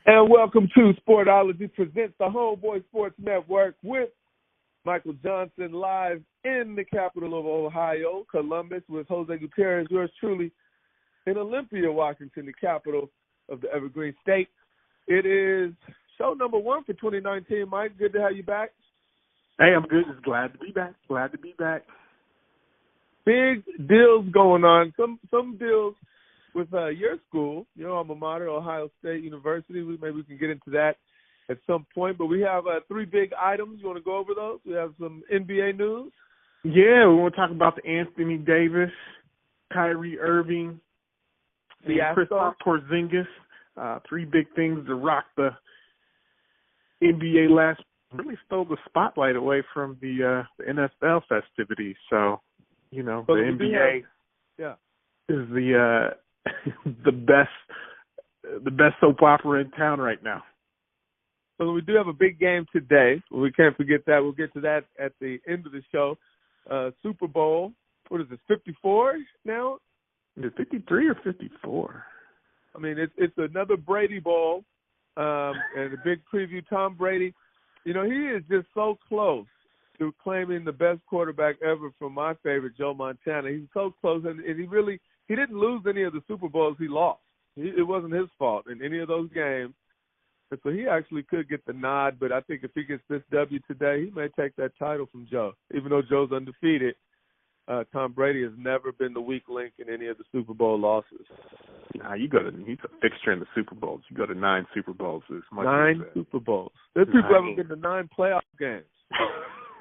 And welcome to Sportology presents the Homeboy Sports Network with Michael Johnson live in the capital of Ohio, Columbus, with Jose Gutierrez, yours truly, in Olympia, Washington, the capital of the Evergreen State. It is show number 1 for 2019. Mike, good to have you back. Hey, I'm good. Just glad to be back. Big deals going on. Some deals with your school, your alma mater, Ohio State University. Maybe we can get into that at some point. But we have 3 big items. You want to go over those? We have some NBA news. Yeah, we want to talk about the Anthony Davis, Kyrie Irving, and Kristaps Porzingis. 3 big things to rock the NBA last. Really stole the spotlight away from the NFL festivities. So, the NBA is the best soap opera in town right now. So we do have a big game today. We can't forget that. We'll get to that at the end of the show. Super Bowl, what is it, 54 now? Is it 53 or 54? I mean, it's another Brady Bowl, and a big preview. Tom Brady, he is just so close to claiming the best quarterback ever from my favorite, Joe Montana. He's so close, and he didn't lose any of the Super Bowls he lost. It wasn't his fault in any of those games. And so he actually could get the nod, but I think if he gets this W today, he may take that title from Joe. Even though Joe's undefeated, Tom Brady has never been the weak link in any of the Super Bowl losses. Nah, he's a fixture in the Super Bowls. You go to 9 Super Bowls. 9 Super Bowls. There's people who haven't been to 9 playoff games.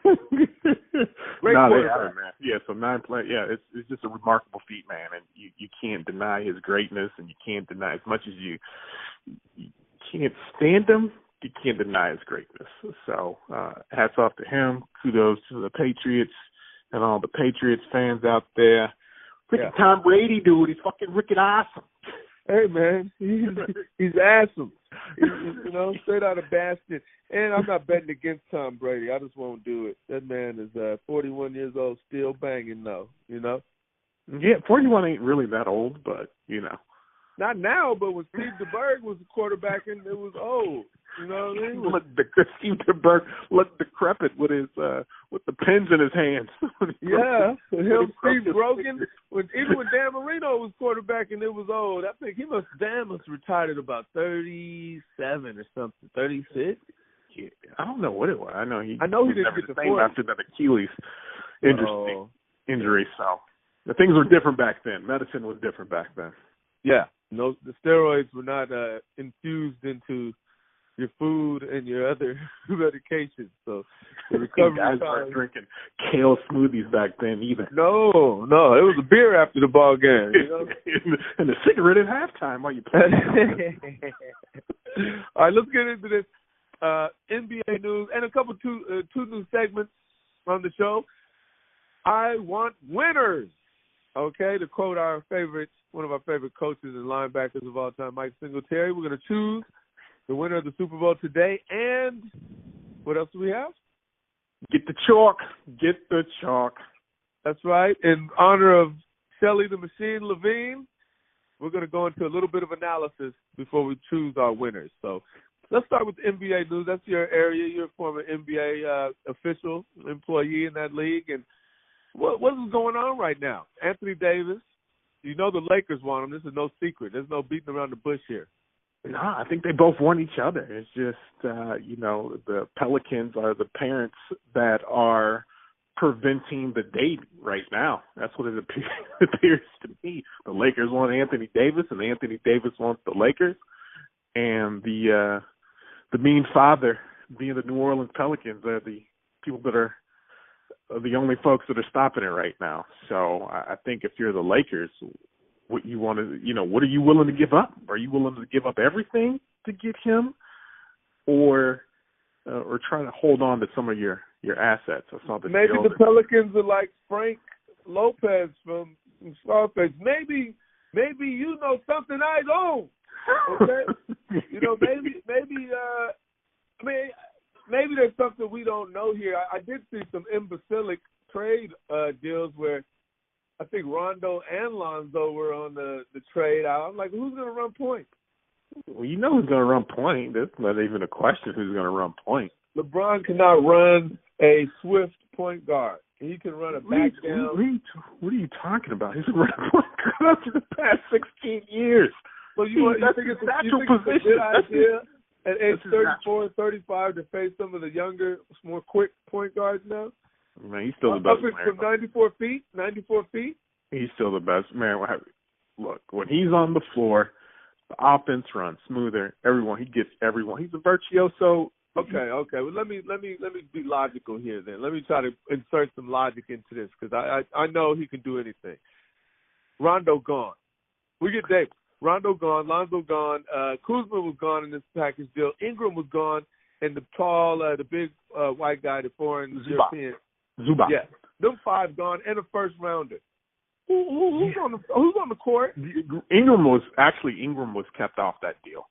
Great quarterback, man. Yeah, so 9 play. Yeah, it's just a remarkable feat, man, and you can't deny his greatness, and you can't deny as much as you can't stand him. You can't deny his greatness. So hats off to him. Kudos to the Patriots and all the Patriots fans out there. Freaking Tom Brady, dude, he's fucking wicked awesome. Hey, man, he's awesome. He's, straight out of Boston. And I'm not betting against Tom Brady. I just won't do it. That man is 41 years old, still banging, though, Yeah, 41 ain't really that old, but, Not now, but when Steve DeBerg was the quarterback, and it was old. You know what I mean? Steve DeBerg looked decrepit with the pens in his hands. Steve Rogan. Even when Dan Marino was quarterback, and it was old. I think Dan must retired at about 37 or something, 36. Yeah, I don't know what it was. I know he didn't get the same after that Achilles injury. So the things were different back then. Medicine was different back then. Yeah, no, the steroids were not infused into your food and your other medications. So the recovery guys weren't drinking kale smoothies back then either. No, it was a beer after the ball game. And a cigarette at halftime while you playing. All right, let's get into this NBA news and a couple two new segments on the show. I want winners. Okay, to quote one of our favorite coaches and linebackers of all time, Mike Singletary, we're going to choose the winner of the Super Bowl today. And what else do we have? Get the chalk. That's right. In honor of Shelly the Machine Levine, we're going to go into a little bit of analysis before we choose our winners. So let's start with the NBA news. That's your area. You're a former NBA official, employee in that league. And what is going on right now? Anthony Davis, the Lakers want him. This is no secret. There's no beating around the bush here. No, I think they both want each other. It's just, the Pelicans are the parents that are preventing the date right now. That's what it appears to me. The Lakers want Anthony Davis, and Anthony Davis wants the Lakers. And the mean father, being the New Orleans Pelicans, are the people that are the only folks that are stopping it right now. So I think if you're the Lakers, what you want to, what are you willing to give up? Are you willing to give up everything to get him, or try to hold on to some of your assets? I saw maybe the Pelicans are like Frank Lopez from Scarface. Maybe you know something I don't. Okay, maybe there's something we don't know here. I did see some imbecilic trade deals where I think Rondo and Lonzo were on the trade out. I'm like, who's going to run point? Well, you know who's going to run point. That's not even a question who's going to run point. LeBron cannot run a swift point guard. He can run a back down. What are you talking about? He's run a point guard for the past 16 years. So you think it's a good idea at age 34 and 35 to face some of the younger, more quick point guards now? Man, he's still the best player. From 94 feet? He's still the best. Man, look, when he's on the floor, the offense runs smoother. He gets everyone. He's a virtuoso. Okay. Well, let me be logical here then. Let me try to insert some logic into this because I know he can do anything. Rondo gone. We get Davis. Rondo gone. Lonzo gone. Kuzma was gone in this package deal. Ingram was gone, and the big white guy, the foreign European. Zubac. Yeah, them 5 gone and a first rounder. Who's on the court? Ingram was kept off that deal.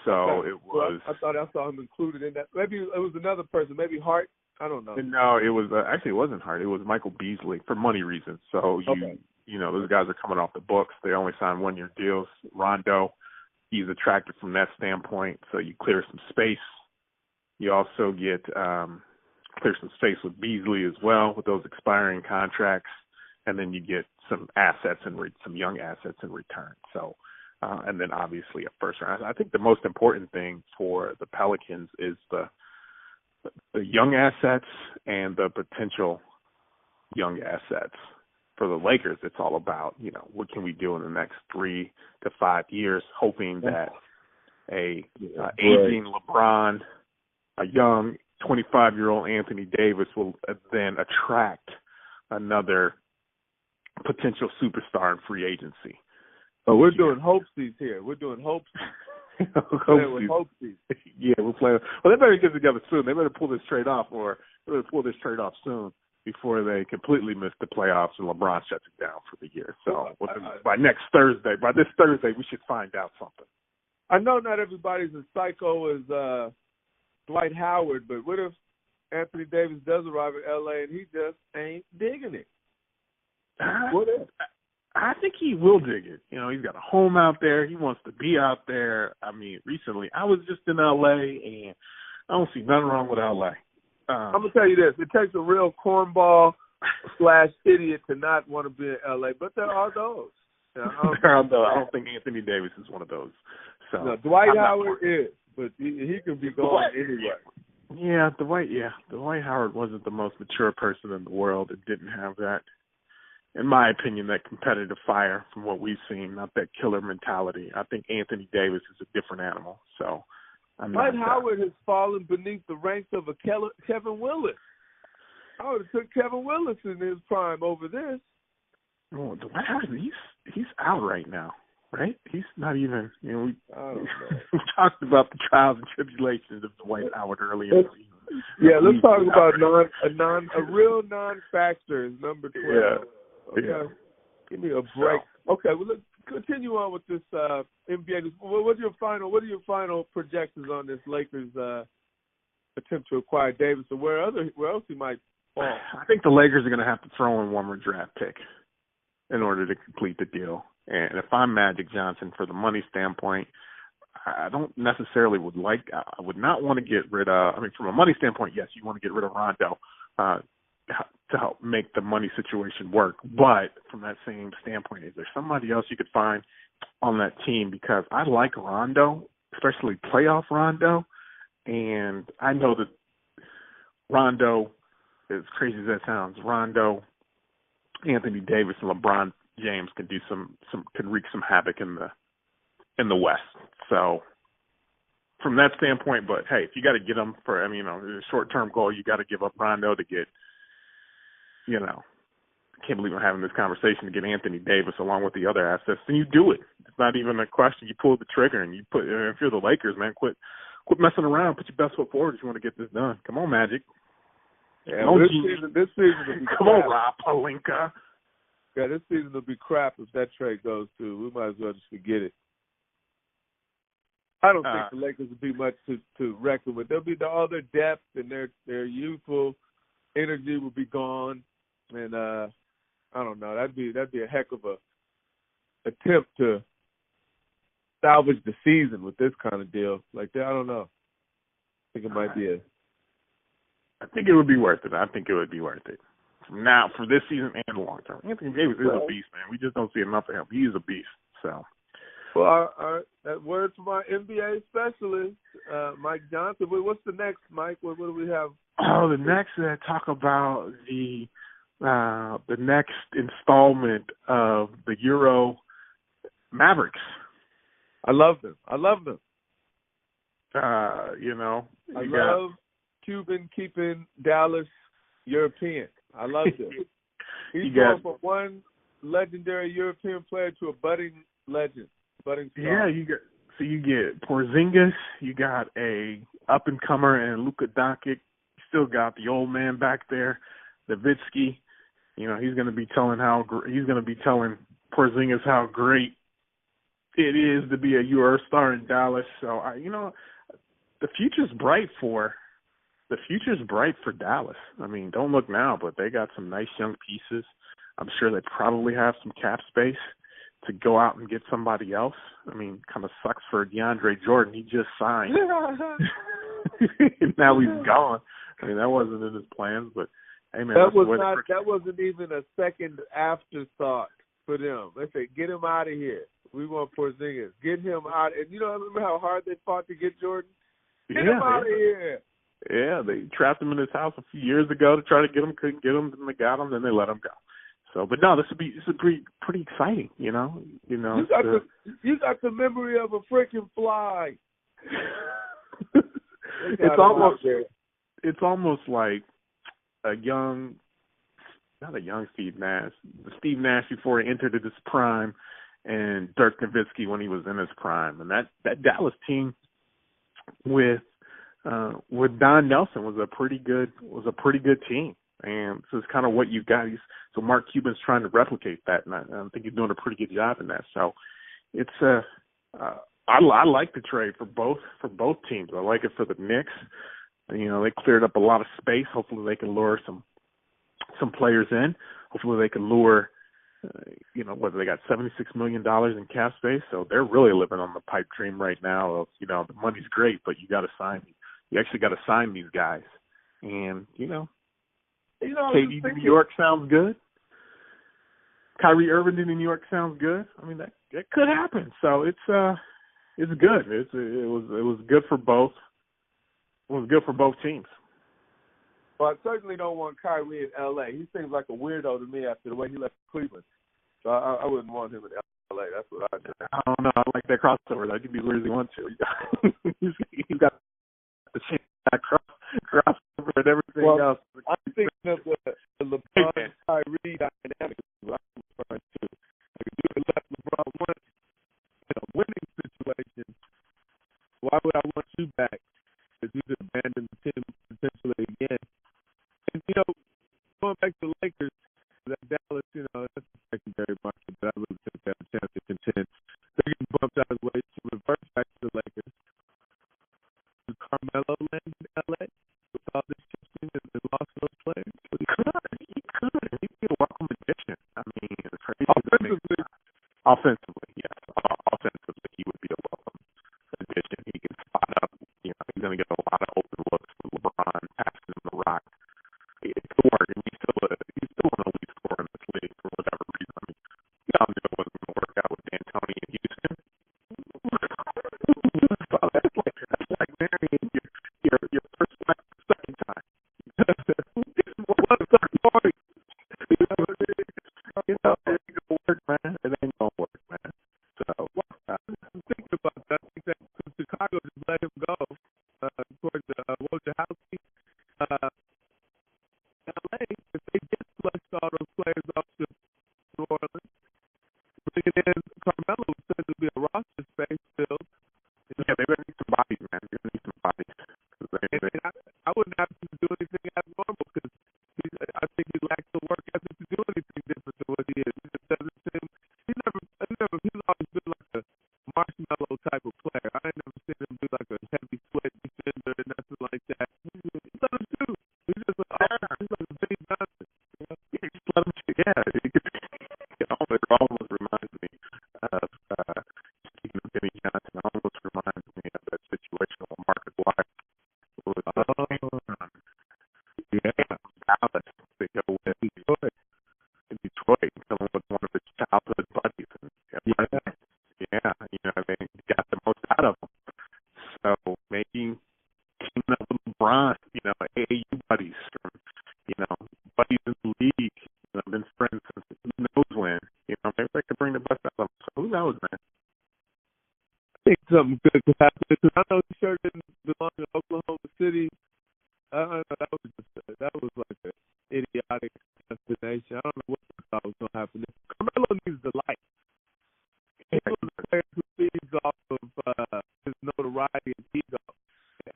So okay. It was. Well, I thought I saw him included in that. Maybe it was another person. Maybe Hart. I don't know. No, it was actually it wasn't Hart. It was Michael Beasley for money reasons. So those guys are coming off the books. They only signed 1-year deals. Rondo, he's attractive from that standpoint. So you clear some space. You also get clear some space with Beasley as well with those expiring contracts, and then you get some assets and some young assets in return. So. And then obviously a first round. I think the most important thing for the Pelicans is the young assets and the potential young assets. For the Lakers, it's all about, what can we do in the next 3 to 5 years, hoping that aging LeBron, a young 25-year-old Anthony Davis will then attract another potential superstar in free agency. Oh, we're doing hopesies here. We're doing hopesies. Hopesies. Yeah, we're playing. Well, they better get together soon. They better pull this trade off, soon before they completely miss the playoffs and LeBron shuts it down for the year. So by this Thursday, we should find out something. I know not everybody's as psycho as Dwight Howard, but what if Anthony Davis does arrive in L.A. and he just ain't digging it? What if? I think he will dig it. He's got a home out there. He wants to be out there. I mean, recently I was just in L.A. and I don't see nothing wrong with L.A. I'm going to tell you this. It takes a real cornball / idiot to not want to be in L.A., but there are those. I don't think Anthony Davis is one of those. So no, Dwight Howard is, but he can be gone anyway. Yeah, Dwight Howard wasn't the most mature person in the world and didn't have that, in my opinion, that competitive fire from what we've seen, not that killer mentality. I think Anthony Davis is a different animal. So Dwight Howard has fallen beneath the ranks of a Kevin Willis. I would have took Kevin Willis in his prime over this. Oh, Dwight Howard, he's out right now, right? He's not even. I don't know. We talked about the trials and tribulations of Dwight Howard earlier. Yeah, let's talk about a real non-factor. Number 12. Yeah. Okay. Yeah. Give me a break. Okay, well, let's continue on with this NBA. What are your final projections on this Lakers attempt to acquire Davis, or where else he might fall? I think the Lakers are going to have to throw in one more draft pick in order to complete the deal. And if I'm Magic Johnson, for the money standpoint, I don't necessarily I would not want to get rid of. I mean, from a money standpoint, yes, you want to get rid of Rondo to help make the money situation work. But from that same standpoint, is there somebody else you could find on that team? Because I like Rondo, especially playoff Rondo. And I know that Rondo, as crazy as that sounds, Rondo, Anthony Davis, and LeBron James can wreak some havoc in the West. So from that standpoint, but hey, if you got to get them for, a short-term goal, you got to give up Rondo to get, I can't believe I'm having this conversation, to get Anthony Davis along with the other assets, then you do it. It's not even a question. You pull the trigger and if you're the Lakers, man, quit messing around. Put your best foot forward if you want to get this done. Come on, Magic. Yeah, this season will be Come on, Rob Pelinka. Yeah, this season will be crap if that trade goes through. We might as well just forget it. I don't think the Lakers will be much to reckon with. There'll be all their depth and their youthful energy will be gone, and I don't know. That'd be a heck of a attempt to salvage the season with this kind of deal like that. I don't know. I think it might be I think it would be worth it. I think it would be worth it. Now, for this season and the long term. Anthony Davis is a beast, man. We just don't see enough of him. He is a beast. So. Well, that word from our NBA specialist, Mike Johnson. What's the next, Mike? What do we have? Oh, the next talk about the next installment of the Euro Mavericks. I love them. You know, I love Cuban keeping Dallas European. I love him. He's going from one legendary European player to a budding legend. Yeah, you get Porzingis, you got a up and comer and Luka Doncic. You still got the old man back there, Nowitzki. You know, he's going to be telling Porzingis how great it is to be a Euro star in Dallas. So the future's bright for Dallas. I mean, don't look now, but they got some nice young pieces. I'm sure they probably have some cap space to go out and get somebody else. I mean, kind of sucks for DeAndre Jordan. He just signed. And now he's gone. I mean, that wasn't in his plans, but hey, man. That wasn't even a second afterthought for them. They said, get him out of here. We want Porzingis. Get him out. And you know, remember how hard they fought to get Jordan? Get him out of here. Yeah, they trapped him in his house a few years ago to try to get him. Couldn't get him, then they got him, then they let him go. So, but no, this would be pretty exciting, you know. You got the memory of a freaking fly. It's almost like not a young Steve Nash, the Steve Nash before he entered his prime, and Dirk Nowitzki when he was in his prime, and that Dallas team with Don Nelson was a pretty good team. And so it's kind of what you got. So Mark Cuban's trying to replicate that, and I think he's doing a pretty good job in that. So it's I like the trade for both teams. I like it for the Knicks. You know, they cleared up a lot of space. Hopefully they can lure some players in. Hopefully they can lure, whether they got $76 million in cap space. So they're really living on the pipe dream right now of, the money's great, but you actually got to sign these guys. And, KD to New York sounds good. Kyrie Irving to New York sounds good. I mean, that could happen. So it's good. It was good for both. It was good for both teams. Well, I certainly don't want Kyrie in L.A. He seems like a weirdo to me after the way he left Cleveland. So I wouldn't want him in L.A. That's what I do. I don't know. I like that crossover. That could be weird as he wants to. He's got the same crossover and everything else. I'm thinking of the LeBron Kyrie dynamic. I'm referring to. Like, if you had left LeBron once in a winning situation, why would I want you back? Because you could abandon the team potentially again. And, going back to the Lakers, that Dallas, that's a secondary market, but I really think they have a chance to contend. They're getting bumped out of the way to reverse back to the Lakers. Does Carmelo land in L.A. with all this shifting and loss of those players? He could. He'd be a welcome addition. I mean, it's crazy. Offensively, yes. Offensively, he would be a welcome addition. He can spot up. He's going to get a lot of open looks with LeBron passing him the rock. It could work, and he's still an elite scorer in this league for whatever reason. I mean, we all knew it wasn't going to work out with D'Antoni in Houston. So that's like marrying your first wife the second time. What a third party. It ain't gonna work, man. It ain't gonna work, man. LeBron, AAU buddies from, buddies in the league. Been friends since who knows when. Maybe they could bring the best out of them. So who knows, man? I think something good could happen because I know he sure didn't belong to Oklahoma City. I don't know, that was like an idiotic destination. I don't know what I thought was going to happen. Carmelo needs the light. He's one of the players who feeds off of his notoriety and ego.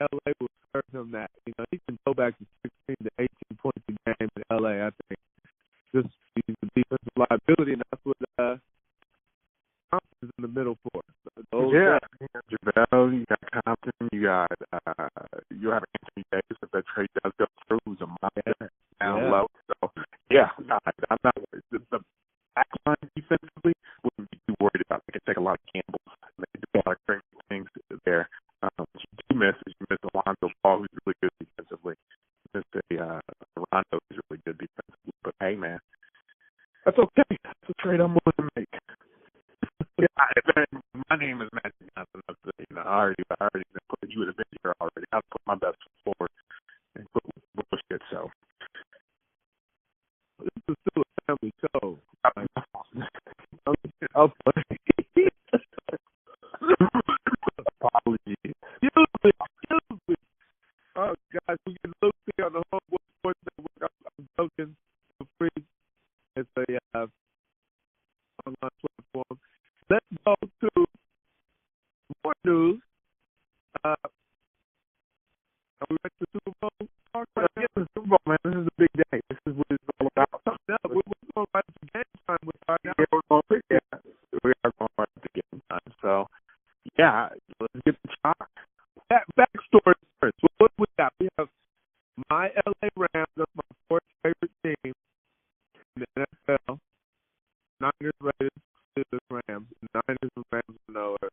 LA will serve him that. He can go back to 16 to 18 points a game in LA, I think. Just he's a defensive liability, and that's what Compton's in the middle for. You got JaVale, you got Compton, you have Anthony Davis if that trade does go through, who's a monster down low. So, I'm not worried. The back line defensively wouldn't be too worried about. They can take a lot of gambles. They do a lot of great things there. What you miss Alonzo Ball, who's really good defensively. You miss Rondo, who's really good defensively. But, hey, man, that's okay. That's a trade I'm willing to make. My name is Matt Johnson. I already put you would have been here already. I'll put my best foot forward and put bullshit. So this is still a family show. Apologies. Excuse me. Oh, guys, we can look here on the Homeboy Sports Network. I'm joking. Feel free. It's a online platform. Let's go to more news. Are we ready for Super Bowl talk right now? The Super Bowl, man. This is a big day. This is what it's all about. We're going right to game time with our now. We are going right to game time. So, let's get the talk. Backstory first. What we got? We have my LA Rams. That's my fourth favorite team in the NFL. Niners, Raiders, Steelers, Rams. Niners and Rams, are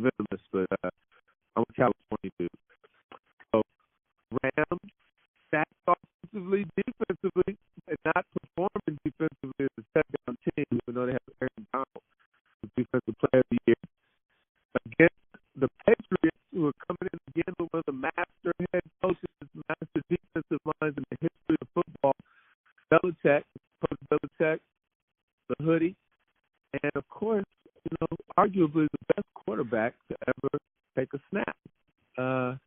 venomous, but I'm a California dude. So, Rams stacked offensively, defensively, and not performing defensively as a touchdown team, even though they have Aaron Donald, the defensive player of the year. Against the Patriots, who are coming in again with one of the master head coaches, master defensive minds in the history of football, Coach Belichick, the hoodie, and of course, arguably the best quarterback to ever take a snap. And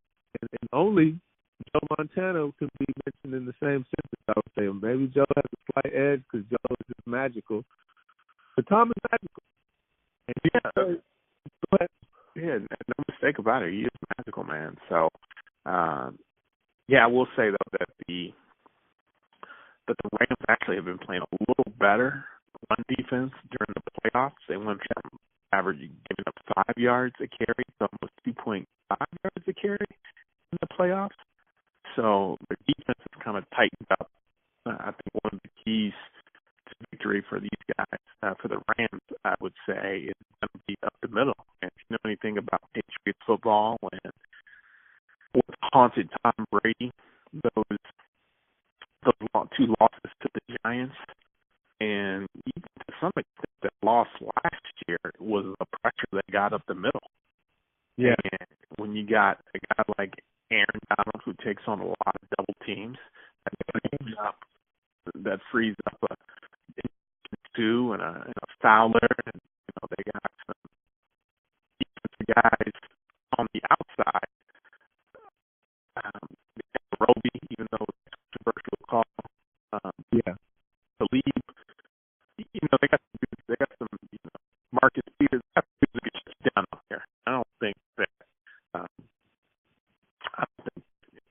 only Joe Montana can be mentioned in the same sentence, I would say. Maybe Joe has a slight edge because Joe is just magical. But Tom is magical. And go ahead. Yeah, no mistake about it. He is magical, man. So, I will say, though, that the Rams actually have been playing a little better run defense during the playoffs. They went from averaging giving up 5 yards a carry to almost 2.5 yards a carry in the playoffs. So the defense has kind of tightened up. I think one of the keys to victory for these guys, for the Rams, I would say, is going to be up the middle. And if you know anything about Patriots football and what haunted Tom Brady, those two losses to the Giants, and even to some extent that loss last year was the pressure that got up the middle. Yeah. And when you got a guy like Aaron Donald who takes on a lot of double teams, that frees up a two and a Fowler, and they got some defensive guys on the outside. Roby, even though it's a controversial call. Believe, they got some Marcus Peters. That could get shut down out there. I don't think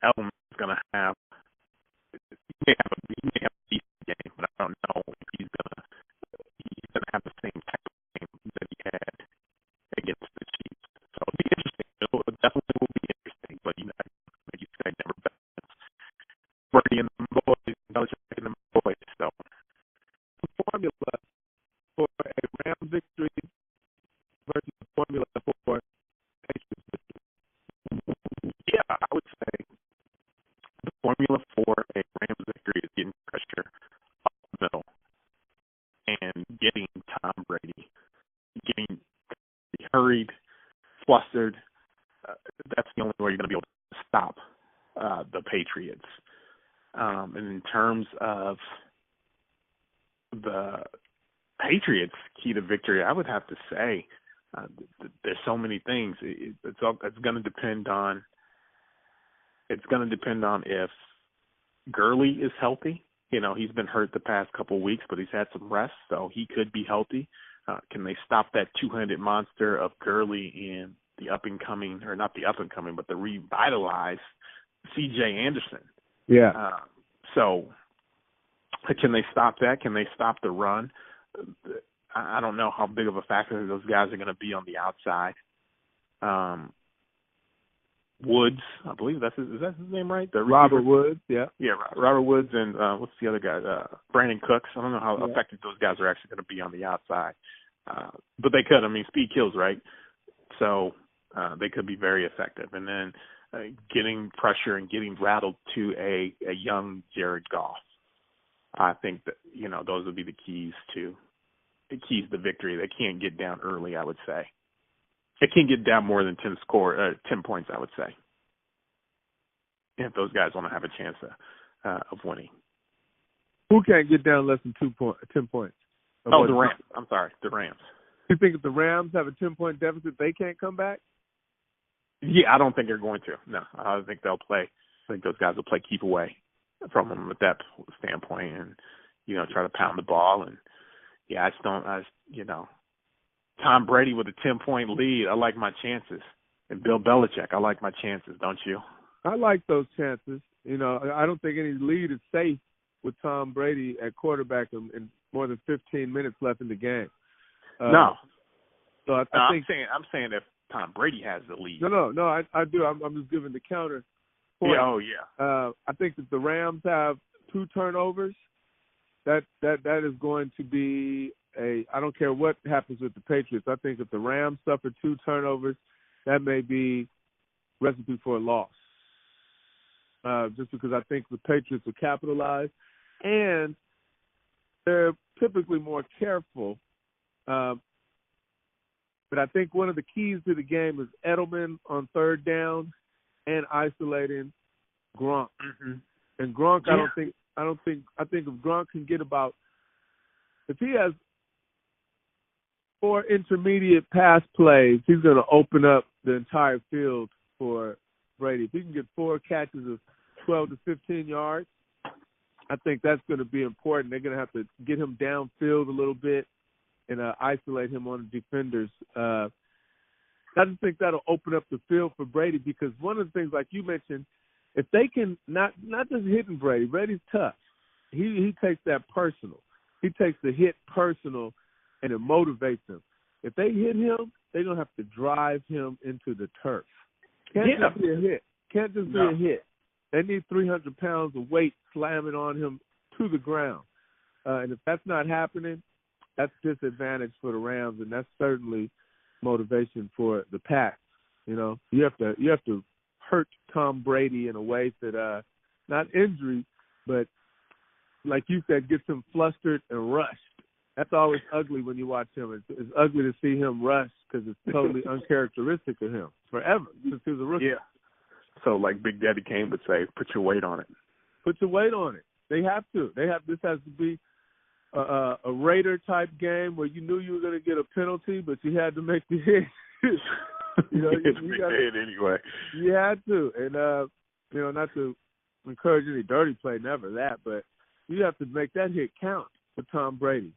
Elm is going to have. He may have a decent game, but I don't know if he's going to have the same type of game that he had against the Chiefs. So it'll be interesting. It definitely will be interesting. But like you said, never bet. Brady and the boys, Belichick and the boys. So the formula for a Rams victory versus the formula for Patriots victory. Yeah, I would say the formula for a Rams victory is getting pressure up the middle and getting Tom Brady, getting hurried, flustered. That's the only way you're going to be able to stop the Patriots. And in terms of the Patriots' key to victory, I would have to say there's so many things. It's going to depend on. It's going to depend on if Gurley is healthy. You know, he's been hurt the past couple of weeks, but he's had some rest, so he could be healthy. Can they stop that two-handed monster of Gurley in the up-and-coming, or not the up-and-coming, but the revitalized C.J. Anderson? Yeah. So can they stop that? Can they stop the run? I don't know how big of a factor those guys are going to be on the outside. Woods, I believe is that his name, right? Robert Woods, yeah. Yeah, Robert Woods and what's the other guy? Brandon Cooks. I don't know how effective those guys are actually going to be on the outside. But they could. I mean, speed kills, right? So they could be very effective. And then getting pressure and getting rattled to a young Jared Goff. I think that, you know, those would be the keys to victory. They can't get down early, I would say. It can't get down more than 10 points, I would say, if those guys want to have a chance of winning. Who can't get down less than 10 points? Oh, the Rams. I'm sorry, the Rams. You think if the Rams have a 10-point deficit, they can't come back? Yeah, I don't think they're going to. No, I think they'll play. I think those guys will play keep away from them at that standpoint and, you know, try to pound the ball. And, yeah, Tom Brady with a 10-point lead, I like my chances. And Bill Belichick, I like my chances, don't you? I like those chances. You know, I don't think any lead is safe with Tom Brady at quarterback in more than 15 minutes left in the game. No. So I think I'm saying if Tom Brady has the lead. No, I do. I'm just giving the counter point. Yeah, oh yeah. I think that the Rams have 2 turnovers. That is going to be I don't care what happens with the Patriots. I think if the Rams suffer 2 turnovers, that may be recipe for a loss. Just because I think the Patriots will capitalize, and they're typically more careful. But I think one of the keys to the game is Edelman on third down and isolating Gronk. Mm-hmm. And Gronk, yeah. I think if Gronk can get if he has 4 intermediate pass plays, he's going to open up the entire field for Brady. If he can get 4 catches of 12 to 15 yards, I think that's going to be important. They're going to have to get him downfield a little bit and isolate him on the defenders. I just think that'll open up the field for Brady, because one of the things, like you mentioned, if they can not just hitting Brady, Brady's tough. He takes that personal. He takes the hit personal, and it motivates him. If they hit him, they're going to have to drive him into the turf. Can't just be a hit. Can't just be a hit. They need 300 pounds of weight slamming on him to the ground. And if that's not happening, that's disadvantage for the Rams, and that's certainly motivation for the Pats. You know, you have to hurt Tom Brady in a way that not injury, but like you said, gets him flustered and rushed. That's always ugly when you watch him. It's ugly to see him rush because it's totally uncharacteristic of him forever since he was a rookie. Yeah. So like Big Daddy Kane would say, put your weight on it. Put your weight on it. They have to. This has to be a Raider type game where you knew you were going to get a penalty, but you had to make the hit. You know, it's Big Dad anyway. You had to, and you know, not to encourage any dirty play, never that, but you have to make that hit count for Tom Brady.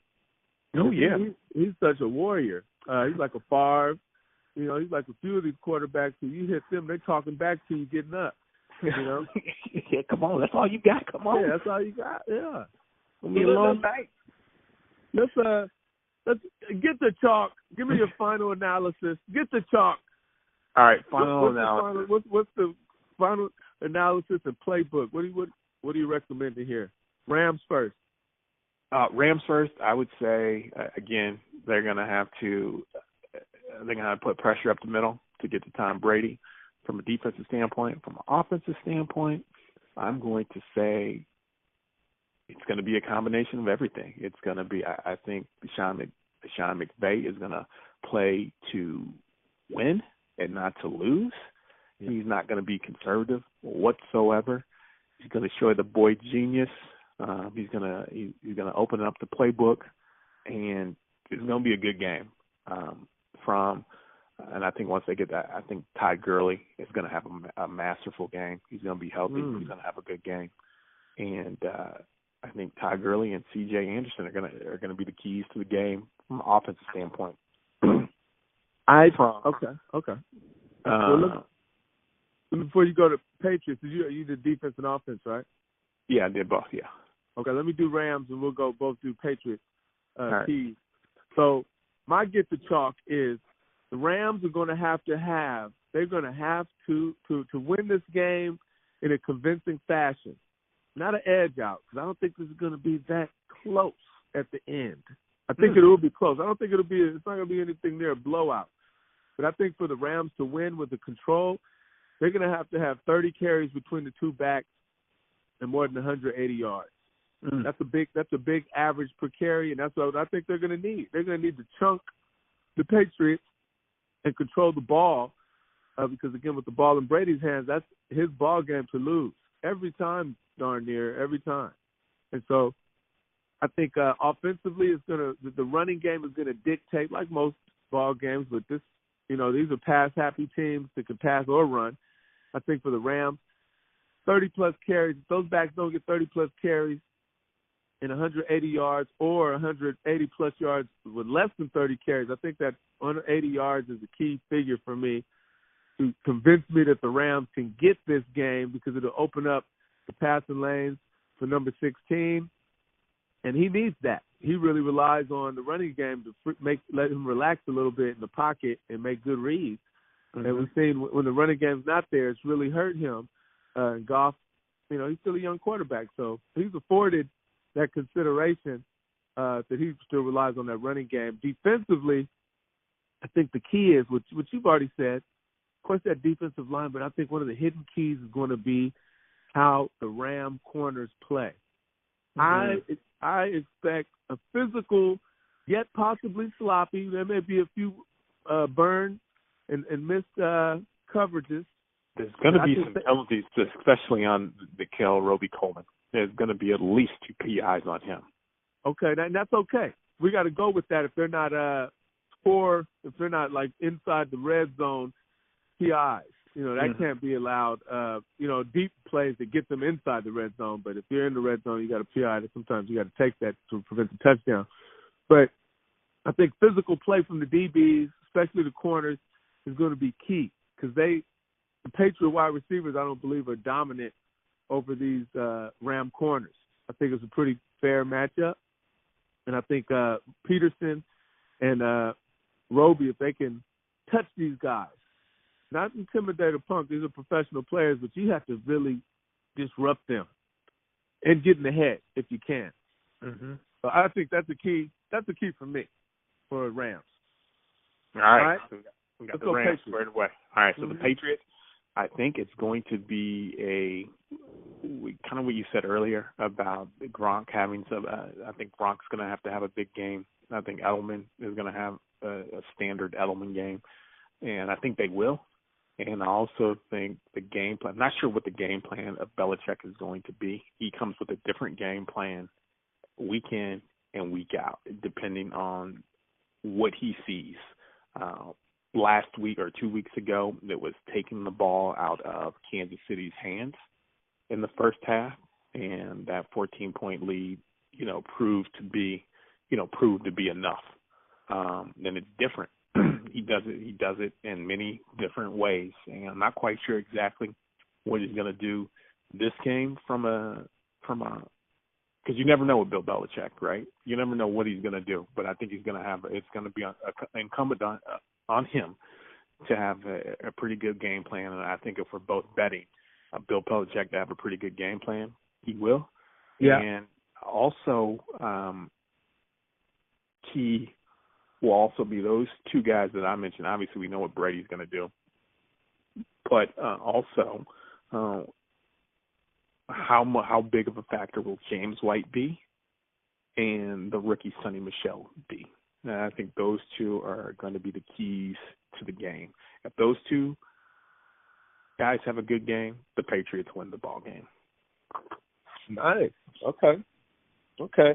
Oh yeah, he's such a warrior. He's like a Favre. You know, he's like a few of these quarterbacks who you hit them, they're talking back to you getting up. You know, yeah, come on, that's all you got. Come on, yeah, that's all you got. Yeah, it'll be a long night. Let's get the chalk. Give me your final analysis. Get the chalk. All right, final analysis. What's the final analysis and playbook? What do you recommend to hear? Rams first. Rams first. I would say again they're gonna have to put pressure up the middle to get to Tom Brady. From a defensive standpoint, from an offensive standpoint, I'm going to say it's going to be a combination of everything. It's going to be, I think, Sean McVay is going to play to win and not to lose. Yeah. He's not going to be conservative whatsoever. He's going to show the boy genius. He's gonna open up the playbook, and it's going to be a good game. And I think once they get that, I think Ty Gurley is going to have a masterful game. He's going to be healthy. He's going to have a good game, and I think Ty Gurley and C.J. Anderson are going to be the keys to the game from an offensive standpoint. Okay. Before you go to Patriots, you did defense and offense, right? Yeah, I did both. Yeah. Okay, let me do Rams, and we'll go both do Patriots right. keys. So my get to chalk is the Rams are going to have to win this game in a convincing fashion, not an edge out, because I don't think this is going to be that close at the end. I think it will be close. I don't think it's not going to be anything near a blowout. But I think for the Rams to win with the control, they're going to have 30 carries between the two backs and more than 180 yards. That's a big average per carry, and that's what I think they're going to need. They're going to need to chunk the Patriots and control the ball because, again, with the ball in Brady's hands, that's his ball game to lose every time, darn near every time. And so I think offensively the running game is going to dictate, like most ball games, but this, these are pass-happy teams that can pass or run. I think for the Rams, 30-plus carries, if those backs don't get 30-plus carries and 180 yards or 180-plus yards with less than 30 carries, I think that 180 yards is a key figure for me to convince me that the Rams can get this game because it'll open up the passing lanes for number 16, and he needs that. He really relies on the running game to let him relax a little bit in the pocket and make good reads. And we've seen when the running game's not there, it's really hurt him. And Goff, he's still a young quarterback, so he's afforded that consideration that he still relies on that running game. Defensively, I think the key is, what you've already said, of course, that defensive line, but I think one of the hidden keys is going to be how the Ram corners play. I expect a physical, yet possibly sloppy. There may be a few burn and missed coverages. There's going to be some penalties, especially on Nikel Roby-Coleman. There's going to be at least 2 PIs on him. Okay, that's okay. We got to go with that if they're not if they're not like inside the red zone PIs. That can't be allowed. Deep plays that get them inside the red zone. But if you're in the red zone, you got a PI. Sometimes you got to take that to prevent the touchdown. But I think physical play from the DBs, especially the corners, is going to be key because the Patriot wide receivers, I don't believe, are dominant over these Ram corners. I think it's a pretty fair matchup. And I think Peterson and Roby, if they can touch these guys, not intimidate or punk, these are professional players, but you have to really disrupt them and get in the head if you can. So I think that's the key. That's the key for me for Rams. All right. So we got the Rams squared away. All right. So the Patriots, I think it's going to be kind of what you said earlier about Gronk having some. I think Gronk's going to have a big game. I think Edelman is going to have a standard Edelman game, and I think they will. And I also think the game plan, I'm not sure what the game plan of Belichick is going to be. He comes with a different game plan week in and week out, depending on what he sees. Last week or 2 weeks ago, it was taking the ball out of Kansas City's hands in the first half, and that 14-point lead, proved to be enough. Then it's different. He does it in many different ways, and I'm not quite sure exactly what he's going to do this game because you never know with Bill Belichick, right? You never know what he's going to do, but I think it's going to be incumbent on him to have a pretty good game plan, and I think if we're both betting Bill Belichick to have a pretty good game plan, he will. Yeah. And also key will also be those 2 guys that I mentioned. Obviously, we know what Brady's going to do, but also how big of a factor will James White be, and the rookie Sonny Michel be? And I think those 2 are going to be the keys to the game. If those 2 guys have a good game, the Patriots win the ball game. Nice. Okay.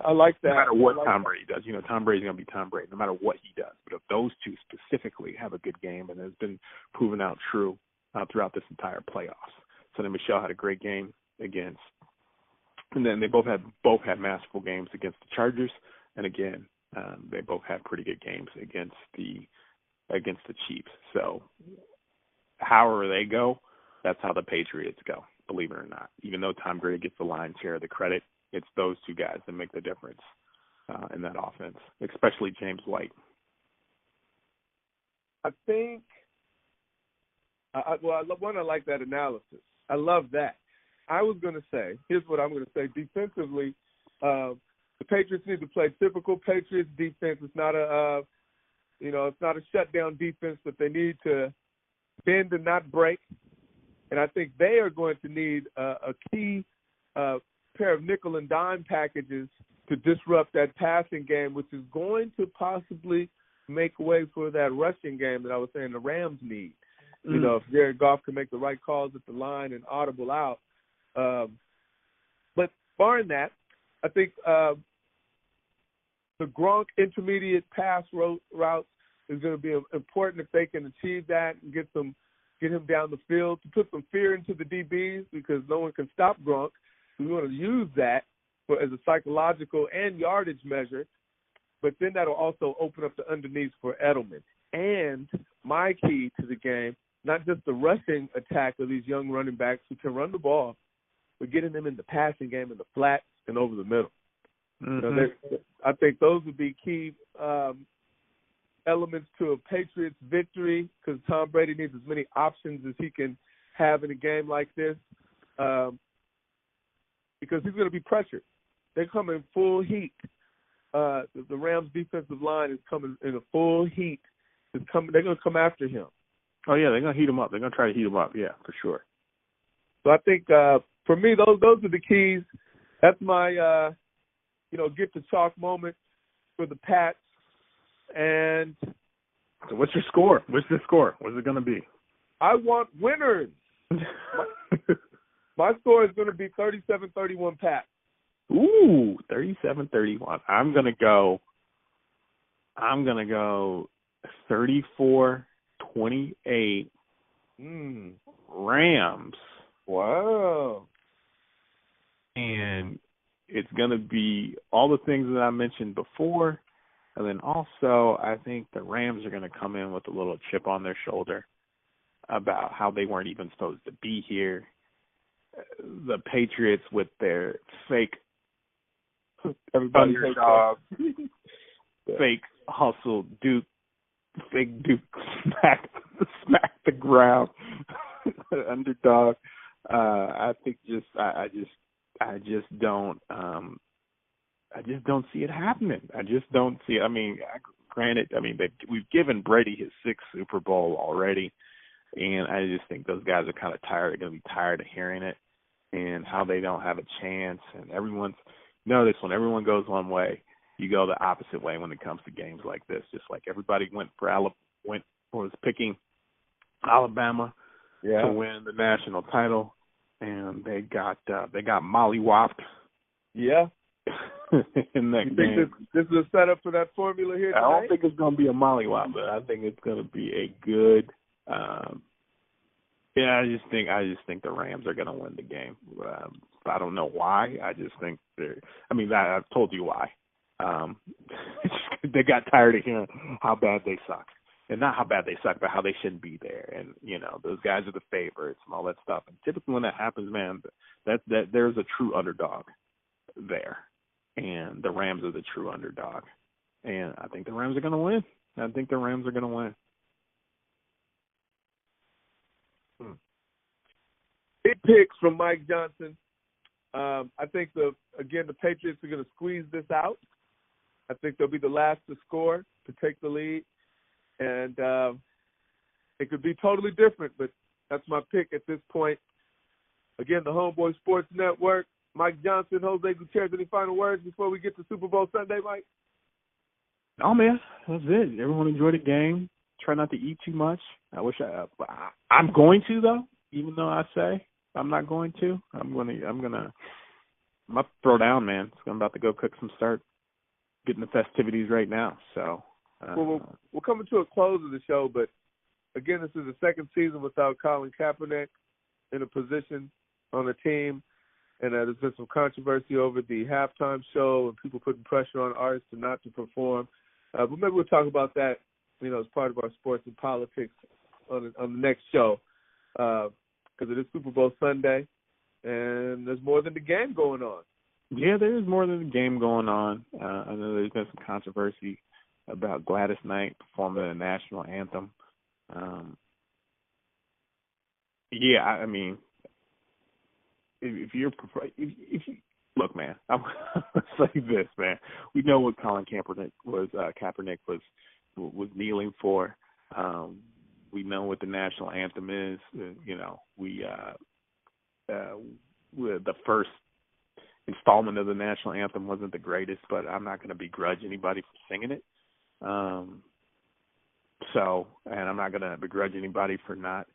I like that. No matter what Tom Brady does. Tom Brady's going to be Tom Brady no matter what he does. But if those two specifically have a good game, and it's been proven out true throughout this entire playoffs. So then Michelle had a great game against, and then they both had masterful games against the Chargers. And again, they both had pretty good games against the Chiefs. So however they go, that's how the Patriots go, believe it or not. Even though Tom Brady gets the lion's share of the credit, it's those two guys that make the difference in that offense, especially James White. I think, I like that analysis. I love that. I was going to say, here's what I'm going to say. Defensively, the Patriots need to play typical Patriots defense. It's not it's not a shutdown defense, but they need to bend and not break. And I think they are going to need a key pair of nickel and dime packages to disrupt that passing game, which is going to possibly make way for that rushing game that I was saying the Rams need. If Jared Goff can make the right calls at the line and audible out. But barring that, I think the Gronk intermediate pass routes is going to be important if they can achieve that and get him down the field to put some fear into the DBs because no one can stop Gronk. We want to use that as a psychological and yardage measure, but then that'll also open up the underneath for Edelman. And my key to the game, not just the rushing attack of these young running backs who can run the ball, but getting them in the passing game in the flats and over the middle. Mm-hmm. I think those would be key elements to a Patriots victory because Tom Brady needs as many options as he can have in a game like this. Because he's going to be pressured. They come in full heat. The Rams' defensive line is coming in a full heat. They're going to come after him. Oh, yeah, they're going to heat him up. They're going to try to heat him up, yeah, for sure. So I think, for me, those are the keys. That's my, get the chalk moment for the Pats. And so what's your score? What's the score? What's it going to be? I want winners. My score is going to be 37-31 Pats. Ooh, 37-31. I'm going to go 34-28 Rams. Wow. And it's going to be all the things that I mentioned before. And then also I think the Rams are going to come in with a little chip on their shoulder about how they weren't even supposed to be here. The Patriots with their fake underdog, fake hustle, fake Duke smack the ground underdog. I think I just don't see it happening. I just don't see it. I mean, granted, we've given Brady his 6th Super Bowl already. And I just think those guys are kind of tired. They're going to be tired of hearing it and how they don't have a chance. And everyone goes one way, you go the opposite way when it comes to games like this. Just like everybody was picking Alabama to win the national title, and they got mollywopped. Yeah. In that you game. Think this is a setup for that formula here tonight? I don't think it's going to be a mollywop, but I think it's going to be a good. I just think the Rams are going to win the game. I don't know why. I just think I've told you why. They got tired of hearing how bad they suck. And not how bad they suck, but how they shouldn't be there. And, those guys are the favorites and all that stuff. And typically when that happens, man, that there's a true underdog there. And the Rams are the true underdog. And I think the Rams are going to win. Big picks from Mike Johnson. I think the Patriots are going to squeeze this out. I think they'll be the last to score to take the lead. And it could be totally different, but that's my pick at this point. Again, the Homeboy Sports Network. Mike Johnson, Jose Gutierrez, any final words before we get to Super Bowl Sunday, Mike? Oh, man, that's it. Everyone enjoy the game. Try not to eat too much. I'm going to, though. even though I say I'm not going to. I'm about to throw down, man. I'm about to go start getting the festivities right now. So we're coming to a close of the show, but again, this is the second season without Colin Kaepernick in a position on the team, and there's been some controversy over the halftime show and people putting pressure on artists not to perform. But maybe we'll talk about that, as part of our sports and politics on the next show, because it is Super Bowl Sunday, and there's more than the game going on. Yeah, there is more than the game going on. I know there's been some controversy about Gladys Knight performing the national anthem. I mean, if you look, man, I'm gonna say this, man. We know what Colin Kaepernick was kneeling for. We know what the national anthem is. We're the first installment of the national anthem wasn't the greatest, but I'm not going to begrudge anybody for singing it. And I'm not going to begrudge anybody for not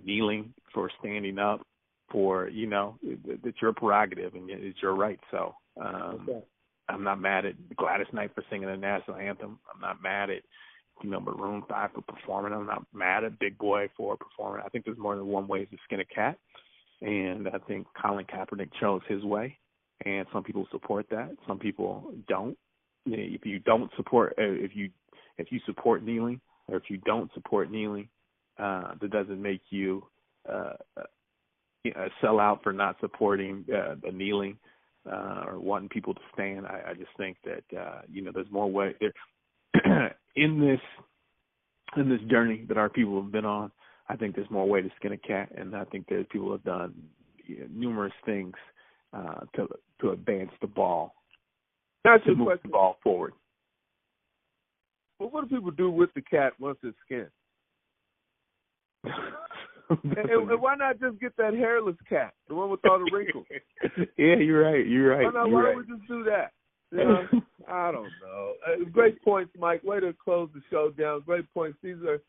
kneeling, for standing up, for it's your prerogative and it's your right. So okay. I'm not mad at Gladys Knight for singing the national anthem. I'm not mad at Maroon 5 for performing. I'm not mad at Big Boy for performing. I think there's more than one way to skin a cat, and I think Colin Kaepernick chose his way, and some people support that. Some people don't. If you support kneeling, or if you don't support kneeling, that doesn't make you sell out for not supporting the kneeling or wanting people to stand. I just think that there's more way in this journey that our people have been on. I think there's more way to skin a cat, and I think that people have done numerous things to advance the ball, to move the ball forward. Well, what do people do with the cat once it's skinned? and why not just get that hairless cat, the one with all the wrinkles? Yeah, you're right. Why don't we just do that? I don't know. Great points, Mike. Way to close the show down. Great points. These are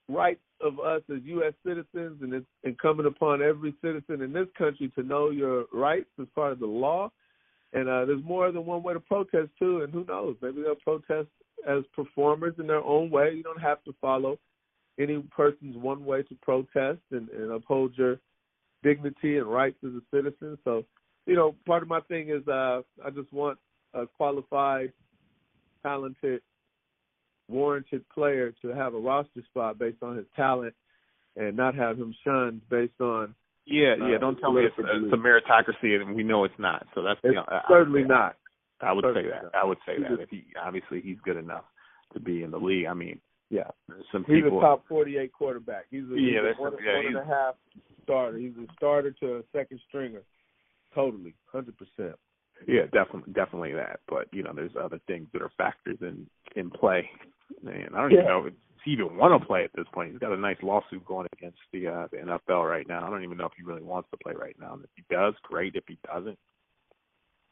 rights of us as U.S. citizens, and it's incumbent upon every citizen in this country to know your rights as part of the law. And there's more than one way to protest, too, and who knows? Maybe they'll protest as performers in their own way. You don't have to follow any person's one way to protest and uphold your dignity and rights as a citizen. So, part of my thing is I just want a qualified, talented, warranted player to have a roster spot based on his talent and not have him shunned based on don't tell me it's a meritocracy, and we know it's not. So that's certainly not. I would say that. I would say that if he's good enough to be in the league. I mean, some he's people. He's a top 48 quarterback. He's a one and a half starter. He's a starter to a second stringer. Totally, 100%. Yeah, definitely that. But there's other things that are factors in play. And I don't even know if he even want to play at this point. He's got a nice lawsuit going against the NFL right now. I don't even know if he really wants to play right now. And if he does, great. If he doesn't,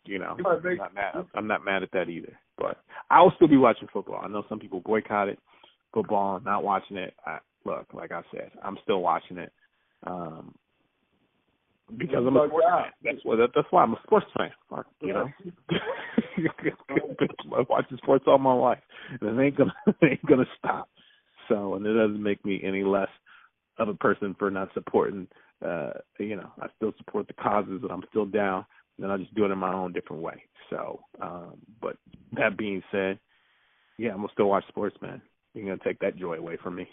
I'm not mad at that either. But I'll still be watching football. I know some people boycotted football, not watching it. Look, like I said, I'm still watching it. Because I'm a sports fan. That's why I'm a sports fan. I've watched sports all my life, and it ain't gonna stop. So, and it doesn't make me any less of a person for not supporting. I still support the causes, and I'm still down. And I just do it in my own different way. So, but that being said, I'm gonna still watch sports, man. You're gonna take that joy away from me.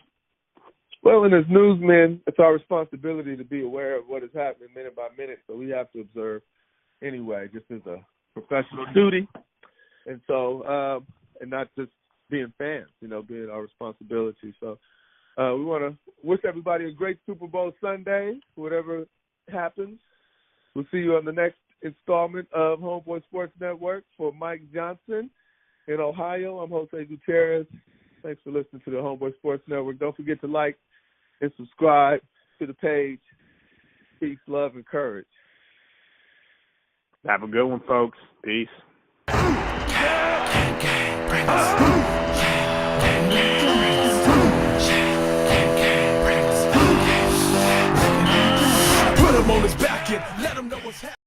Well, and as newsmen, it's our responsibility to be aware of what is happening minute by minute, so we have to observe anyway, just as a professional duty. And so, and not just being fans, being our responsibility. So we want to wish everybody a great Super Bowl Sunday, whatever happens. We'll see you on the next installment of Homeboy Sports Network. For Mike Johnson in Ohio, I'm Jose Gutierrez. Thanks for listening to the Homeboy Sports Network. Don't forget to like and subscribe to the page. Peace, love, and courage. Have a good one, folks. Peace. Bring us. on his back and let him know what's happening.